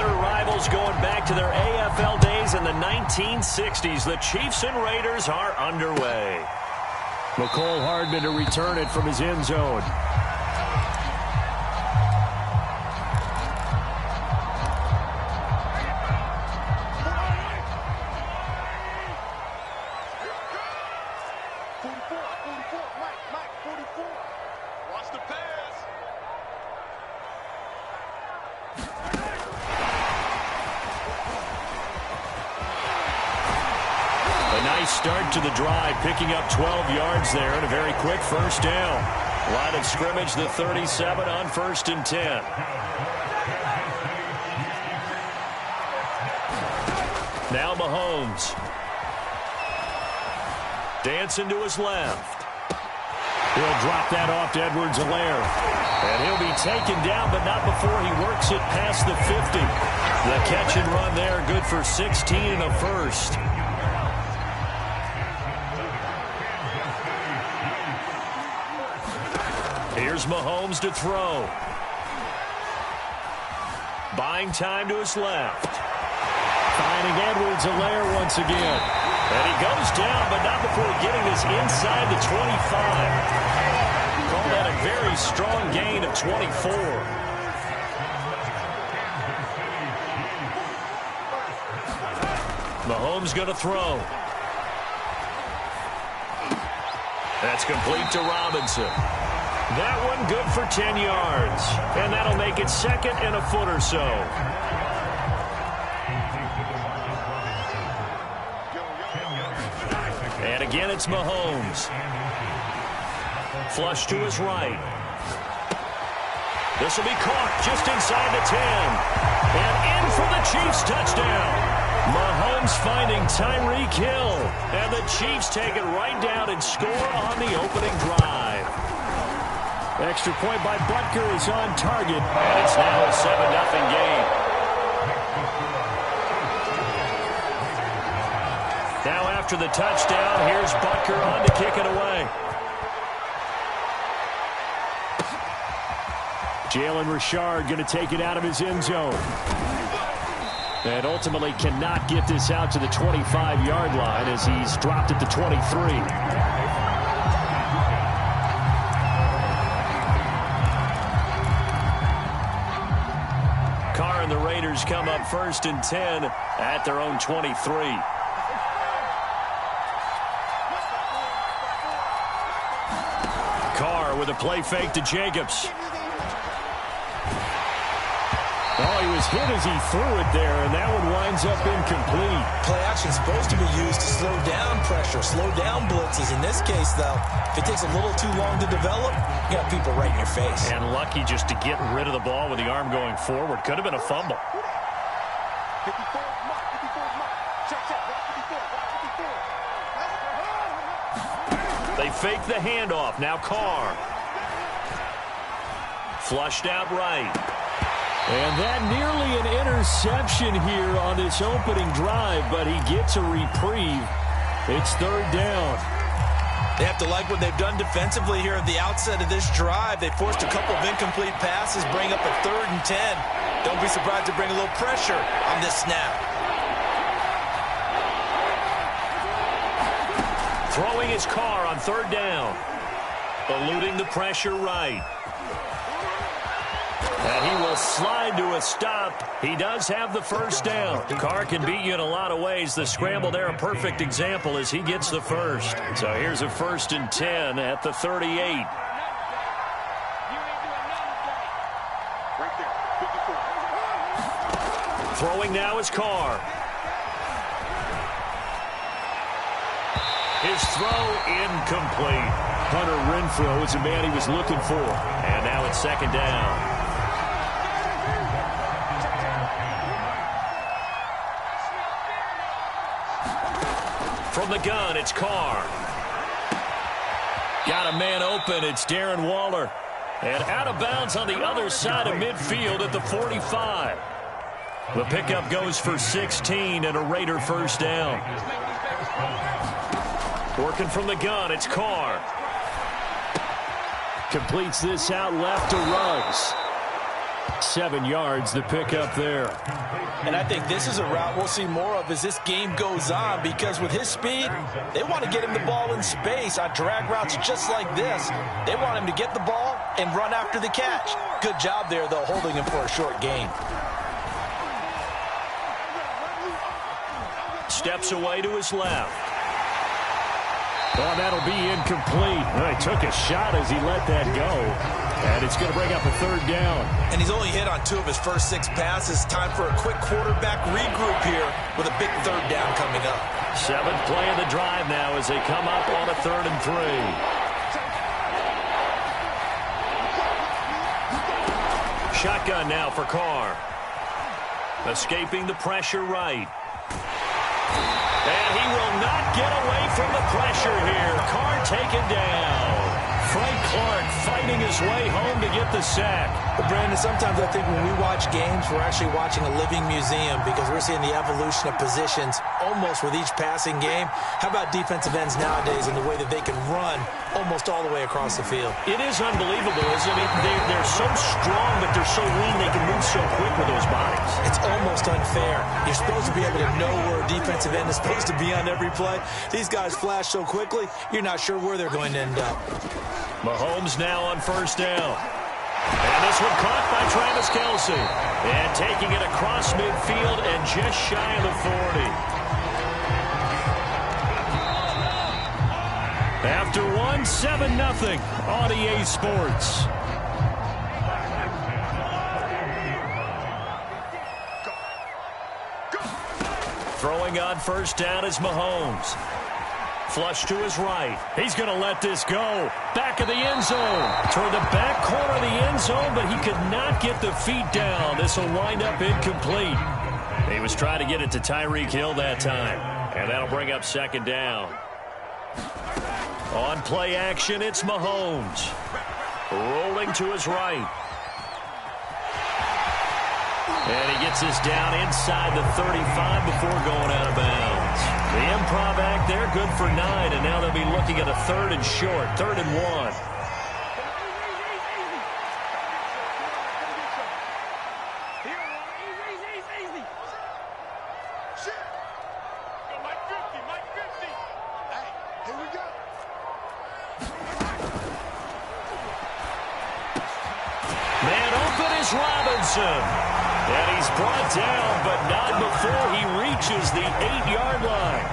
bitter rivals going back to their AFL days in the 1960s. The Chiefs and Raiders are underway. McCole Hardman to return it from his end zone. Start to the drive, picking up 12 yards there and a very quick first down. Line of scrimmage, the 37 on 1st and 10. Now Mahomes. Dancing to his left. He'll drop that off to Edwards-Helaire. And he'll be taken down, but not before he works it past the 50. The catch and run there, good for 16 and a first. Here's Mahomes to throw. Buying time to his left. Finding Edwards-Helaire once again. And he goes down, but not before getting this inside the 25. Call that a very strong gain of 24. Mahomes going to throw. That's complete to Robinson. That one good for 10 yards. And that'll make it 2nd and a foot or so. And again, it's Mahomes. Flush to his right. This will be caught just inside the 10. And in for the Chiefs touchdown. Mahomes finding Tyreek Hill. And the Chiefs take it right down and score on the opening drive. Extra point by Butker is on target. And it's now a 7-0 game. Now after the touchdown, here's Butker on to kick it away. Jalen Richard going to take it out of his end zone. And ultimately cannot get this out to the 25-yard line as he's dropped at the 23. And the Raiders come up 1st and 10 at their own 23. Carr with a play fake to Jacobs. Oh, he was hit as he threw it there, and that one winds up incomplete. Play action is supposed to be used to slow down pressure, slow down blitzes. In this case, though, if it takes a little too long to develop, you got people right in your face. And lucky just to get rid of the ball with the arm going forward. Could have been a fumble. They fake the handoff. Now Carr. Flushed out right. And that nearly an interception here on this opening drive, but he gets a reprieve. It's 3rd down. They have to like what they've done defensively here at the outset of this drive. They forced a couple of incomplete passes, bring up a 3rd and 10. Don't be surprised to bring a little pressure on this snap. Throwing his Carr on 3rd down. Eluding the pressure right. And he will slide to a stop. He does have the first down. Carr can beat you in a lot of ways. The scramble there, a perfect example as he gets the first. So here's a 1st and 10 at the 38. Throwing now is Carr. His throw incomplete. Hunter Renfrow is the man he was looking for. And now it's 2nd down. From the gun, it's Carr. Got a man open. It's Darren Waller. And out of bounds on the other side of midfield at the 45. The pickup goes for 16 and a Raider first down. Working from the gun, it's Carr. Completes this out left to Ruggs. 7 yards to pick up there. And I think this is a route we'll see more of as this game goes on, because with his speed, they want to get him the ball in space on drag routes just like this. They want him to get the ball and run after the catch. Good job there, though, holding him for a short gain. Steps away to his left. Oh, that'll be incomplete. Well, he took a shot as he let that go. And it's going to bring up a 3rd down. And he's only hit on 2 of his first 6 passes. Time for a quick quarterback regroup here with a big 3rd down coming up. 7th play of the drive now as they come up on a 3rd and 3. Shotgun now for Carr. Escaping the pressure right. And he will not get away from the pressure here. Carr taken down. Frank Clark fighting his way home to get the sack. But Brandon, sometimes I think when we watch games, we're actually watching a living museum, because we're seeing the evolution of positions almost with each passing game. How about defensive ends nowadays and the way that they can run almost all the way across the field? It is unbelievable, isn't it? They're so strong, but they're so lean they can move so quick with those bodies. It's almost unfair. You're supposed to be able to know where a defensive end is supposed to be on every play. These guys flash so quickly, you're not sure where they're going to end up. Mahomes now on 1st down. And this one caught by Travis Kelce. And taking it across midfield and just shy of the 40. After 1, 7-0 on EA Sports. Throwing on 1st down is Mahomes. Flush to his right. He's going to let this go. Back of the end zone. Toward the back corner of the end zone, but he could not get the feet down. This will wind up incomplete. He was trying to get it to Tyreek Hill that time. And that'll bring up 2nd down. On play action, it's Mahomes. Rolling to his right. And he gets this down inside the 35 before going out of bounds. The improv act there, good for 9, and now they'll be looking at a 3rd and short, 3rd and 1. Man open is Robinson. And he's brought down, but not before he reaches the 8-yard line.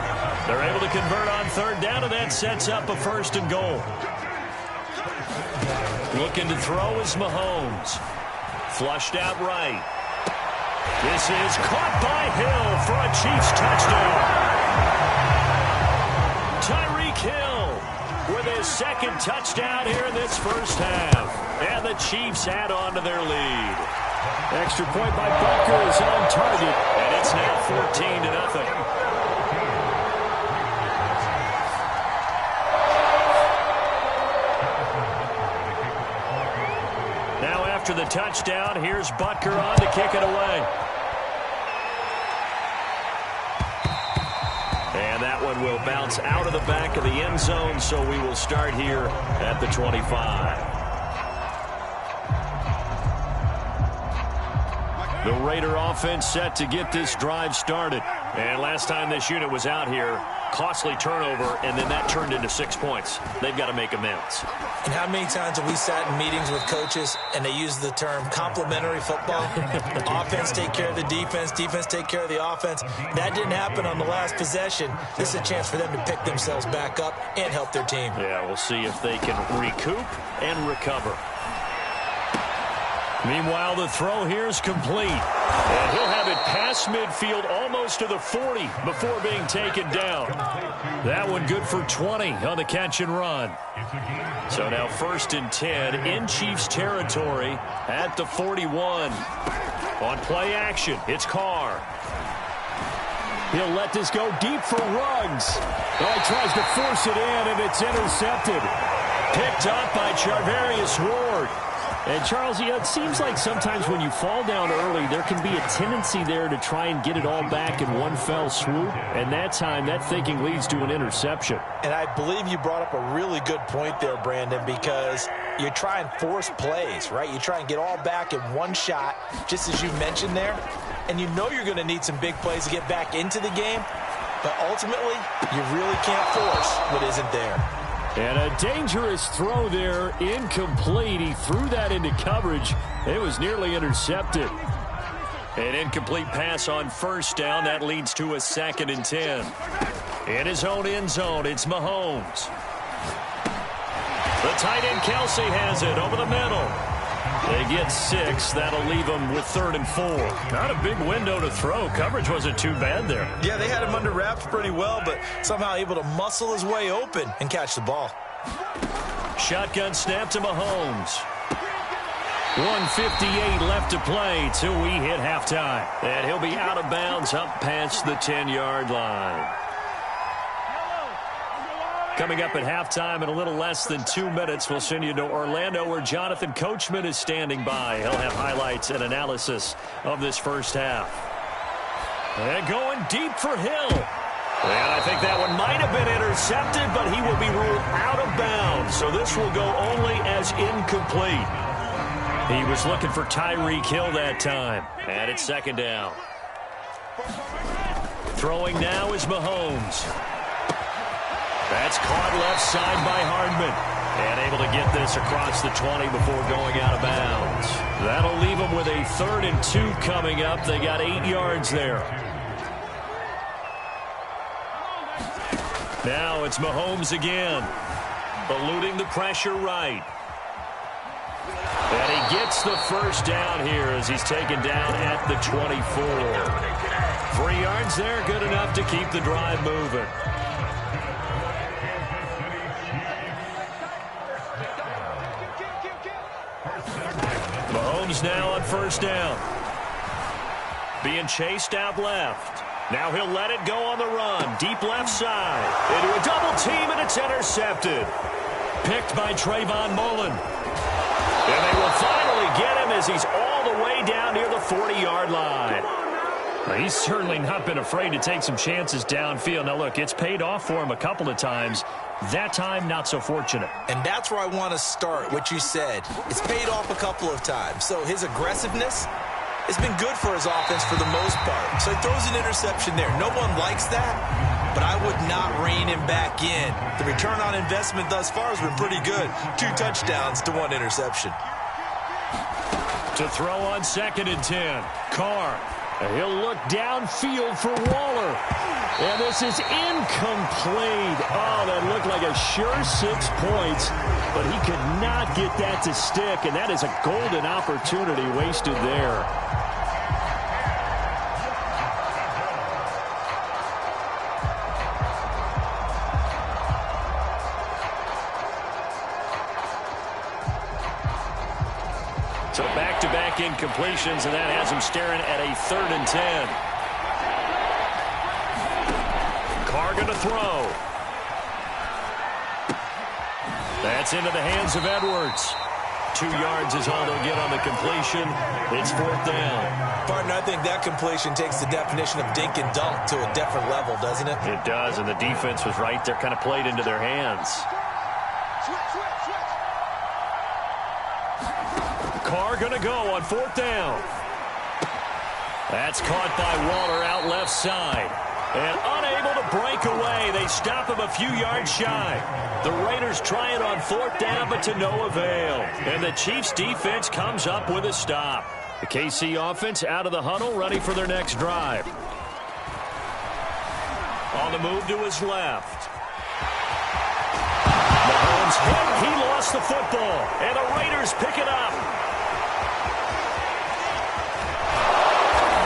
They're able to convert on 3rd down, and that sets up a 1st and goal. Looking to throw is Mahomes. Flushed out right. This is caught by Hill for a Chiefs touchdown. Tyreek Hill with his 2nd touchdown here in this 1st half. And the Chiefs add on to their lead. Extra point by Butker is on target. And it's now 14-0. Now after the touchdown, here's Butker on to kick it away. And that one will bounce out of the back of the end zone, so we will start here at the 25. The Raider offense set to get this drive started. And last time this unit was out here, costly turnover, and then that turned into 6 points. They've got to make amends. And how many times have we sat in meetings with coaches and they use the term complementary football? Offense take care of the defense, defense take care of the offense. That didn't happen on the last possession. This is a chance for them to pick themselves back up and help their team. Yeah, we'll see if they can recoup and recover. Meanwhile, the throw here is complete. And he'll have it past midfield almost to the 40 before being taken down. That one good for 20 on the catch and run. So now 1st and 10 in Chiefs territory at the 41. On play action, it's Carr. He'll let this go deep for Ruggs. Oh, he tries to force it in, and it's intercepted. Picked up by Charvarius Ward. And, Charles, it seems like sometimes when you fall down early, there can be a tendency there to try and get it all back in one fell swoop. And that time, that thinking leads to an interception. And I believe you brought up a really good point there, Brandon, because you try and force plays, right? You try and get all back in one shot, just as you mentioned there. And you know you're going to need some big plays to get back into the game. But ultimately, you really can't force what isn't there. And a dangerous throw there, incomplete. He threw that into coverage. It was nearly intercepted. An incomplete pass on first down. That leads to a 2nd and 10. In his own end zone, it's Mahomes. The tight end Kelsey has it over the middle. They get 6. That'll leave them with 3rd and 4. Not a big window to throw. Coverage wasn't too bad there. Yeah, they had him under wraps pretty well, but somehow able to muscle his way open and catch the ball. Shotgun snap to Mahomes. 1:58 left to play till we hit halftime. And he'll be out of bounds up past the 10-yard line. Coming up at halftime in a little less than 2 minutes, we'll send you to Orlando where Jonathan Coachman is standing by. He'll have highlights and analysis of this first half. And going deep for Hill. And I think that one might have been intercepted, but he will be ruled out of bounds. So this will go only as incomplete. He was looking for Tyreek Hill that time. And it's 2nd down. Throwing now is Mahomes. That's caught left side by Hardman. And able to get this across the 20 before going out of bounds. That'll leave them with a 3rd and 2 coming up. They got 8 yards there. Now it's Mahomes again. Eluding the pressure right. And he gets the first down here as he's taken down at the 24. 3 yards there, good enough to keep the drive moving. Mahomes now on first down. Being chased out left. Now he'll let it go on the run. Deep left side. Into a double team, and it's intercepted. Picked by Trayvon Mullen. And they will finally get him as he's all the way down near the 40-yard line. Well, he's certainly not been afraid to take some chances downfield. Now, look, it's paid off for him a couple of times. That time, not so fortunate. And that's where I want to start, what you said. It's paid off a couple of times. So his aggressiveness has been good for his offense for the most part. So he throws an interception there. No one likes that, but I would not rein him back in. The return on investment thus far has been pretty good. 2 touchdowns to 1 interception. To throw on 2nd and 10. Carr. He'll look downfield for Waller. And this is incomplete. Oh, that looked like a sure 6 points, but he could not get that to stick, and that is a golden opportunity wasted there. So back-to-back incompletions, and that has him staring at a 3rd and 10. Carr going to throw. That's into the hands of Edwards. 2 yards is all they'll get on the completion. It's 4th down. Partner, I think that completion takes the definition of dink and dunk to a different level, doesn't it? It does, and the defense was right there, kind of played into their hands. Carr going to go on 4th down. That's caught by Waller out left side. And unable to break away. They stop him a few yards shy. The Raiders try it on 4th down, but to no avail. And the Chiefs defense comes up with a stop. The KC offense out of the huddle, ready for their next drive. On the move to his left. Mahomes hit. He lost the football. And the Raiders pick it up.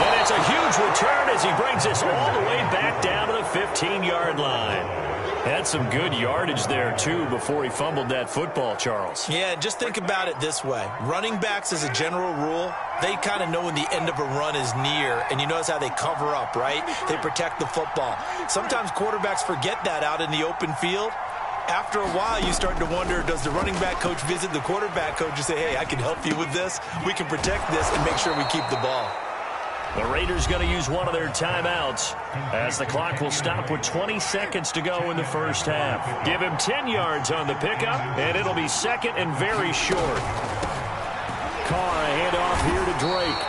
And it's a huge return as he brings us all the way back down to the 15-yard line. Had some good yardage there, too, before he fumbled that football, Charles. Yeah, just think about it this way. Running backs, as a general rule, they kind of know when the end of a run is near, and you notice how they cover up, right? They protect the football. Sometimes quarterbacks forget that out in the open field. After a while, you start to wonder, does the running back coach visit the quarterback coach and say, hey, I can help you with this. We can protect this and make sure we keep the ball. The Raiders going to use one of their timeouts as the clock will stop with 20 seconds to go in the first half. Give him 10 yards on the pickup, and it'll be second and very short. Carr, a handoff here to Drake.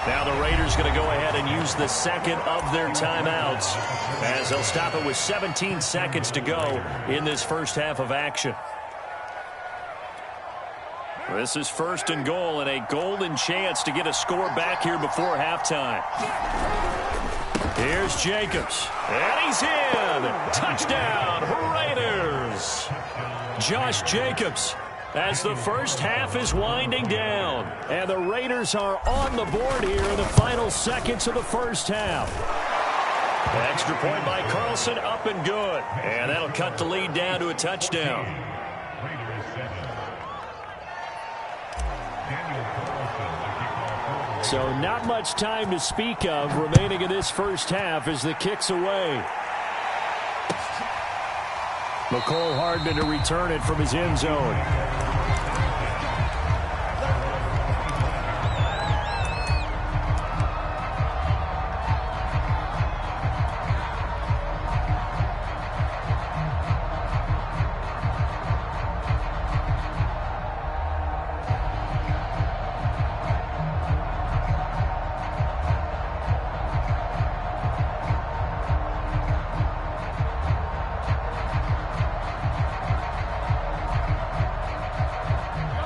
Now the Raiders going to go ahead and use the second of their timeouts as they'll stop it with 17 seconds to go in this first half of action. This is first and goal and a golden chance to get a score back here before halftime. Here's Jacobs, and he's in. Touchdown, Raiders. Josh Jacobs as the first half is winding down. And the Raiders are on the board here in the final seconds of the first half. Extra point by Carlson, up and good. And that'll cut the lead down to a touchdown. So not much time to speak of remaining in this first half as the kick's away. McCole Hardman to return it from his end zone.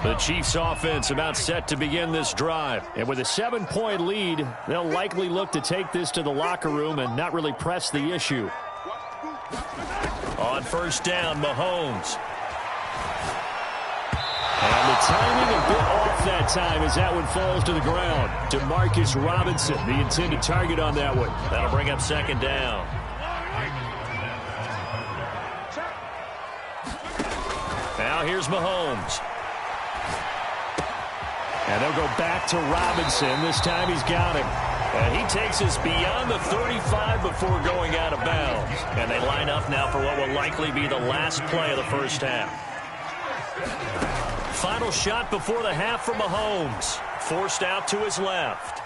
The Chiefs offense about set to begin this drive. And with a 7-point lead, they'll likely look to take this to the locker room and not really press the issue. On first down, Mahomes. And the timing a bit off that time as that one falls to the ground. Demarcus Robinson, the intended target on that one. That'll bring up second down. Now here's Mahomes. And they'll go back to Robinson. This time he's got him. And he takes us beyond the 35 before going out of bounds. And they line up now for what will likely be the last play of the first half. Final shot before the half from Mahomes. Forced out to his left.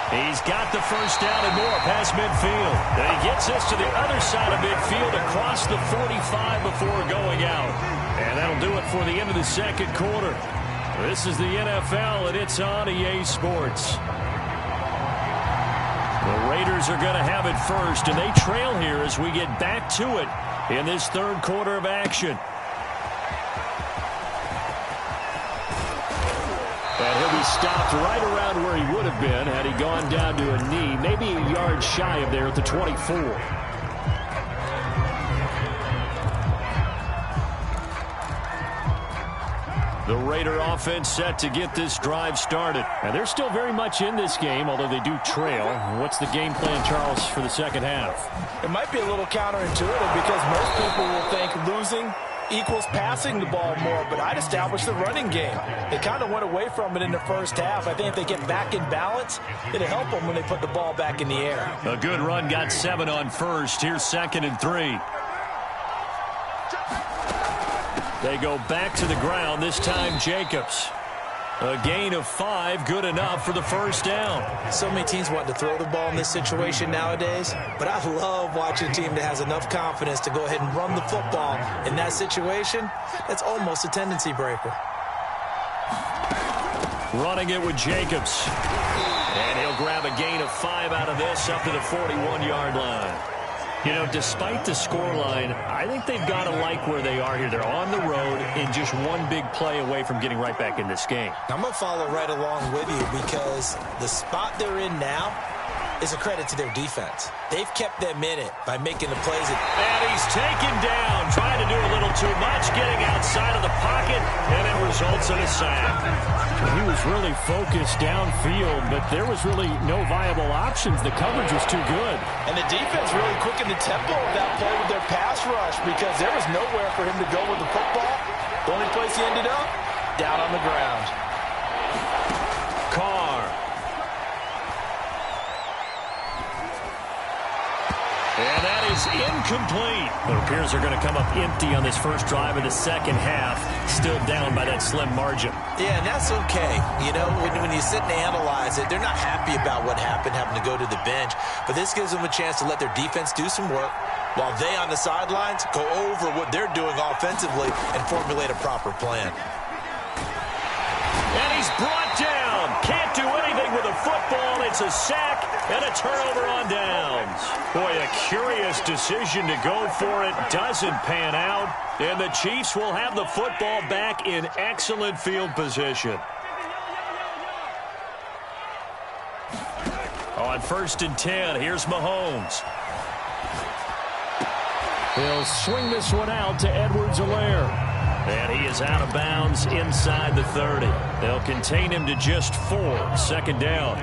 He's got the first down and more past midfield. And he gets us to the other side of midfield across the 45 before going out. And that'll do it for the end of the second quarter. This is the NFL, and it's on EA Sports. The Raiders are going to have it first, and they trail here as we get back to it in this third quarter of action. And he'll be stopped right around where he would have been had he gone down to a knee, maybe a yard shy of there at the 24. The Raider offense set to get this drive started. And they're still very much in this game, although they do trail. What's the game plan, Charles, for the second half? It might be a little counterintuitive because most people will think losing equals passing the ball more, but I'd establish the running game. They kind of went away from it in the first half. I think if they get back in balance, it'll help them when they put the ball back in the air. A good run, got 7 on first. Here's 2nd and 3. They go back to the ground, this time Jacobs. A gain of 5, good enough for the first down. So many teams want to throw the ball in this situation nowadays, but I love watching a team that has enough confidence to go ahead and run the football. In that situation, that's almost a tendency breaker. Running it with Jacobs. And he'll grab a gain of 5 out of this up to the 41-yard line. You know, despite the scoreline, I think they've got to like where they are here. They're on the road and just one big play away from getting right back in this game. I'm going to follow right along with you because the spot they're in now is a credit to their defense. They've kept them in it by making the plays. And he's taken down, trying to do a little too much, getting outside of the pocket, and it results in a sack. He was really focused downfield, but there was really no viable options. The coverage was too good. And the defense really quickened the tempo of that play with their pass rush because there was nowhere for him to go with the football. The only place he ended up, down on the ground. Carr. And that is incomplete. It appears they're going to come up empty on this first drive of the second half. still down by that slim margin. Yeah, and that's okay. You know, when you sit and analyze it, they're not happy about what happened, having to go to the bench. But this gives them a chance to let their defense do some work while they on the sidelines go over what they're doing offensively and formulate a proper plan. And he's brought down. Can't do anything with a football. It's a sack and a turnover on downs. Boy, a curious decision to go for it. Doesn't pan out. And the Chiefs will have the football back in excellent field position. On 1st and 10, here's Mahomes. He'll swing this one out to Edwards-Helaire. And he is out of bounds inside the 30. They'll contain him to just 4. 2nd down.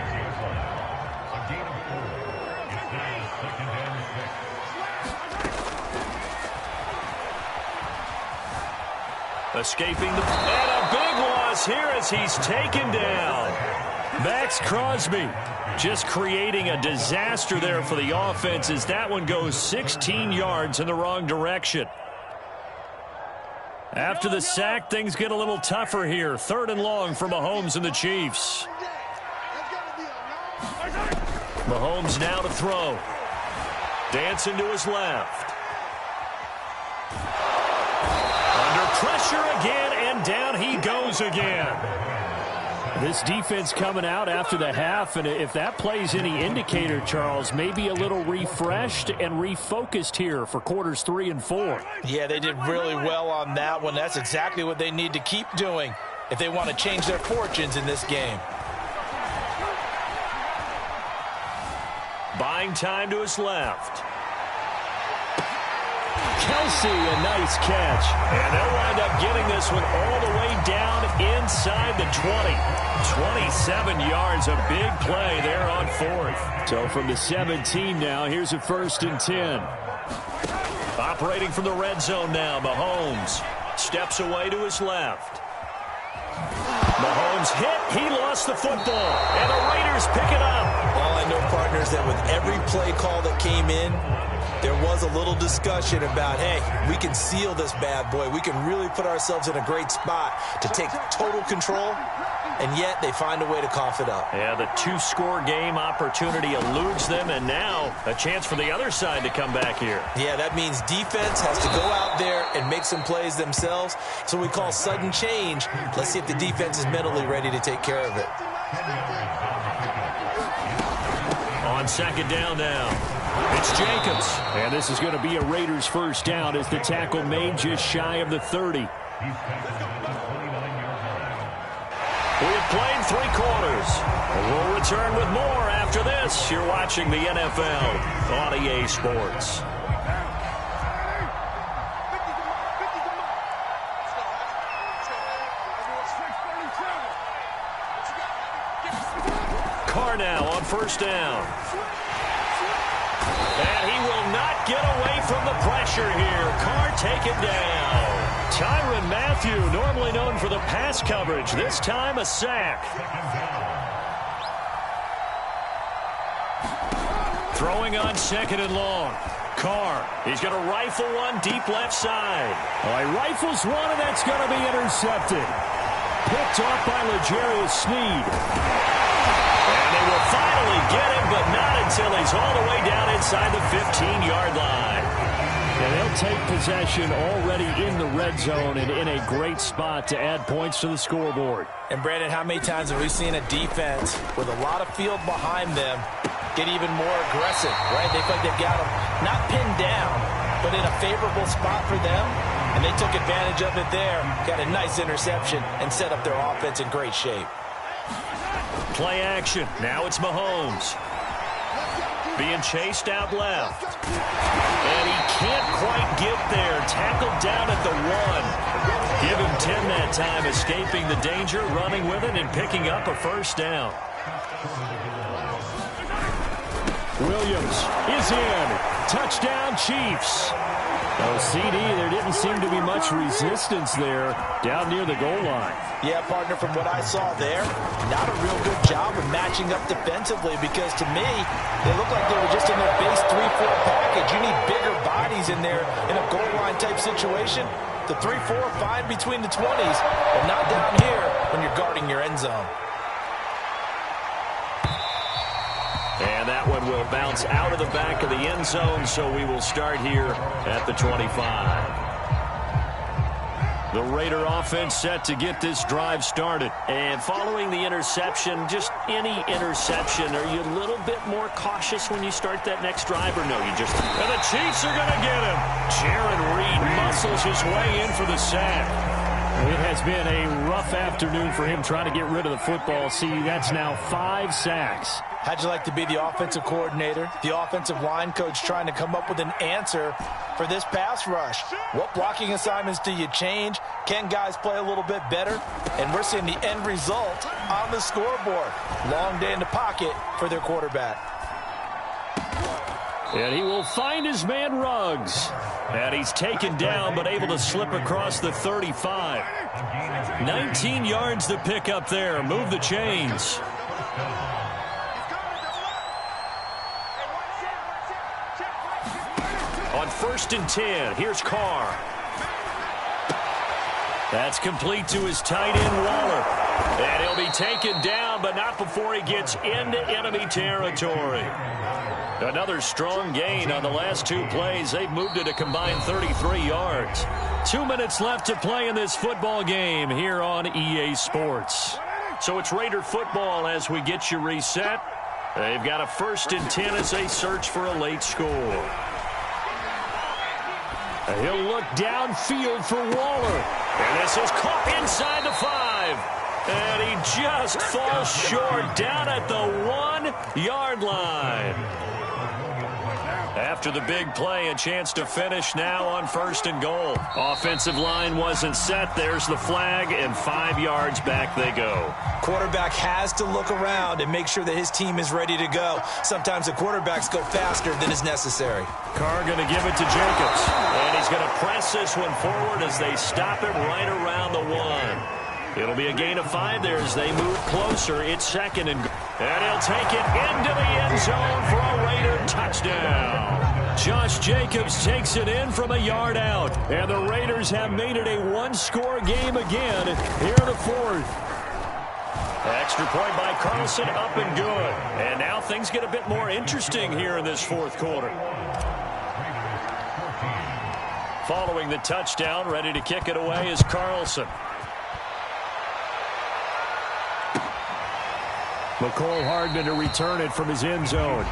Escaping the... And a big loss here as he's taken down. Max Crosby just creating a disaster there for the offense as that one goes 16 yards in the wrong direction. After the sack, things get a little tougher here. 3rd and long for Mahomes and the Chiefs. Mahomes now to throw. Dancing to his left. Under pressure again, and down he goes again. This defense coming out after the half, and if that plays any indicator, Charles, maybe a little refreshed and refocused here for quarters 3 and 4. Yeah, they did really well on that one. That's exactly what they need to keep doing if they want to change their fortunes in this game. Buying time to his left. Kelsey, a nice catch. And they'll wind up getting this one all the way down inside the 20. 27 yards, a big play there on 4th. So from the 17 now, here's a 1st and 10. Operating from the red zone now, Mahomes steps away to his left. Mahomes hit, he lost the football, and the Raiders pick it up. All I know, partners, that with every play call that came in, there was a little discussion about, hey, we can seal this bad boy. We can really put ourselves in a great spot to take total control, and yet they find a way to cough it up. Yeah, the 2-score game opportunity eludes them, and now a chance for the other side to come back here. Yeah, that means defense has to go out there and make some plays themselves. So we call sudden change. Let's see if the defense is mentally ready to take care of it. On 2nd down now, it's Jacobs. And this is going to be a Raiders 1st down as the tackle made just shy of the 30. We have played 3 quarters. We'll return with more after this. You're watching the NFL on EA Sports. Carr now on 1st down. And he will not get away from the pressure here. Carr taken down. Tyrann Mathieu, normally known for the pass coverage, this time a sack. Throwing on 2nd and long. Carr, he's going to rifle one deep left side. Well, he rifles one, and that's going to be intercepted. Picked off by L'Jarius Sneed. And they will finally get him, but not until he's all the way down inside the 15-yard line. And they'll take possession already in the red zone and in a great spot to add points to the scoreboard. And, Brandon, how many times have we seen a defense with a lot of field behind them get even more aggressive, right? They feel like they've got them not pinned down, but in a favorable spot for them, and they took advantage of it there, got a nice interception, and set up their offense in great shape. Play action. Now it's Mahomes. Being chased out left. And he can't quite get there. Tackled down at the 1. Give him 10 that time, escaping the danger, running with it, and picking up a 1st down. Williams is in. Touchdown, Chiefs. Oh, CD, there didn't seem to be much resistance there down near the goal line. Yeah, partner, from what I saw there, not a real good job of matching up defensively because to me, they look like they were just in their base 3-4 package. You need bigger bodies in there in a goal line type situation. The 3-4 fine between the 20s, but not down here when you're guarding your end zone. And that one will bounce out of the back of the end zone, so we will start here at the 25. The Raider offense set to get this drive started. And following the interception, just any interception, are you a little bit more cautious when you start that next drive, or no? You just... And the Chiefs are going to get him. Jaron Reed muscles his way in for the sack. It has been a rough afternoon for him trying to get rid of the football. See, that's now 5 sacks. How'd you like to be the offensive coordinator, the offensive line coach trying to come up with an answer for this pass rush? What blocking assignments do you change? Can guys play a little bit better? And we're seeing the end result on the scoreboard. Long day in the pocket for their quarterback. And he will find his man Ruggs. And he's taken down but able to slip across the 35. 19 yards to pick up there. Move the chains. On 1st and 10, here's Carr. That's complete to his tight end, Waller. And he'll be taken down, but not before he gets into enemy territory. Another strong gain on the last 2 plays. They've moved it a combined 33 yards. 2 minutes left to play in this football game here on EA Sports. So it's Raider football as we get you reset. They've got a 1st and 10 as they search for a late score. He'll look downfield for Waller. And this is caught inside the 5. And he just falls short down at the 1-yard line. After the big play, a chance to finish now on 1st and goal. Offensive line wasn't set. There's the flag, and 5 yards back they go. Quarterback has to look around and make sure that his team is ready to go. Sometimes the quarterbacks go faster than is necessary. Carr going to give it to Jacobs. And he's going to press this one forward as they stop him right around the 1. It'll be a gain of 5 there as they move closer. It's 2nd and goal. And he'll take it into the end zone for a Raider touchdown. Josh Jacobs takes it in from a yard out. And the Raiders have made it a 1-score game again here in the 4th. Extra point by Carlson, up and good. And now things get a bit more interesting here in this 4th quarter. Following the touchdown, ready to kick it away is Carlson. McCole Hardman to return it from his end zone.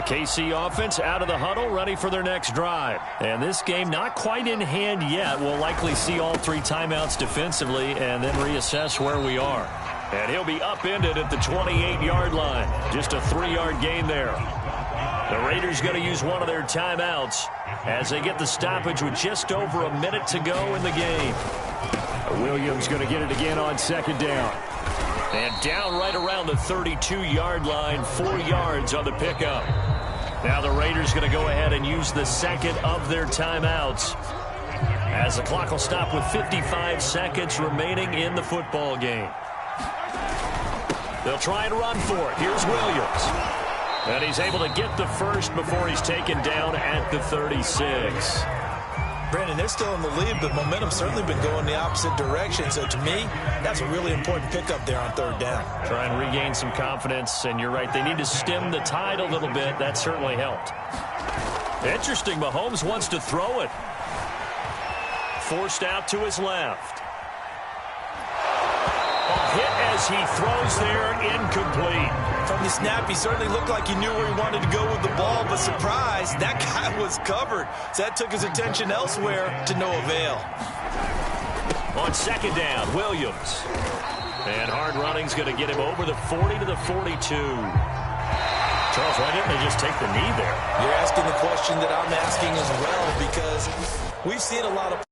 KC offense out of the huddle, ready for their next drive. And this game not quite in hand yet. We'll likely see all 3 timeouts defensively and then reassess where we are. And he'll be upended at the 28-yard line. Just a 3-yard gain there. The Raiders going to use one of their timeouts as they get the stoppage with just over a minute to go in the game. Williams going to get it again on 2nd down. And down right around the 32-yard line, 4 yards on the pickup. Now the Raiders going to go ahead and use the 2nd of their timeouts as the clock will stop with 55 seconds remaining in the football game. They'll try and run for it. Here's Williams. And he's able to get the 1st before he's taken down at the 36. Brandon, they're still in the lead, but momentum's certainly been going the opposite direction. So to me, that's a really important pickup there on 3rd down. Try and regain some confidence, and you're right. They need to stem the tide a little bit. That certainly helped. Interesting, Mahomes wants to throw it. Forced out to his left. A hit as he throws there, incomplete. From the snap, he certainly looked like he knew where he wanted to go with the ball, but surprise, that guy was covered. So that took his attention elsewhere to no avail. On 2nd down, Williams. And hard running's going to get him over the 40 to the 42. Charles, why didn't they just take the knee there? You're asking the question that I'm asking as well, because we've seen a lot of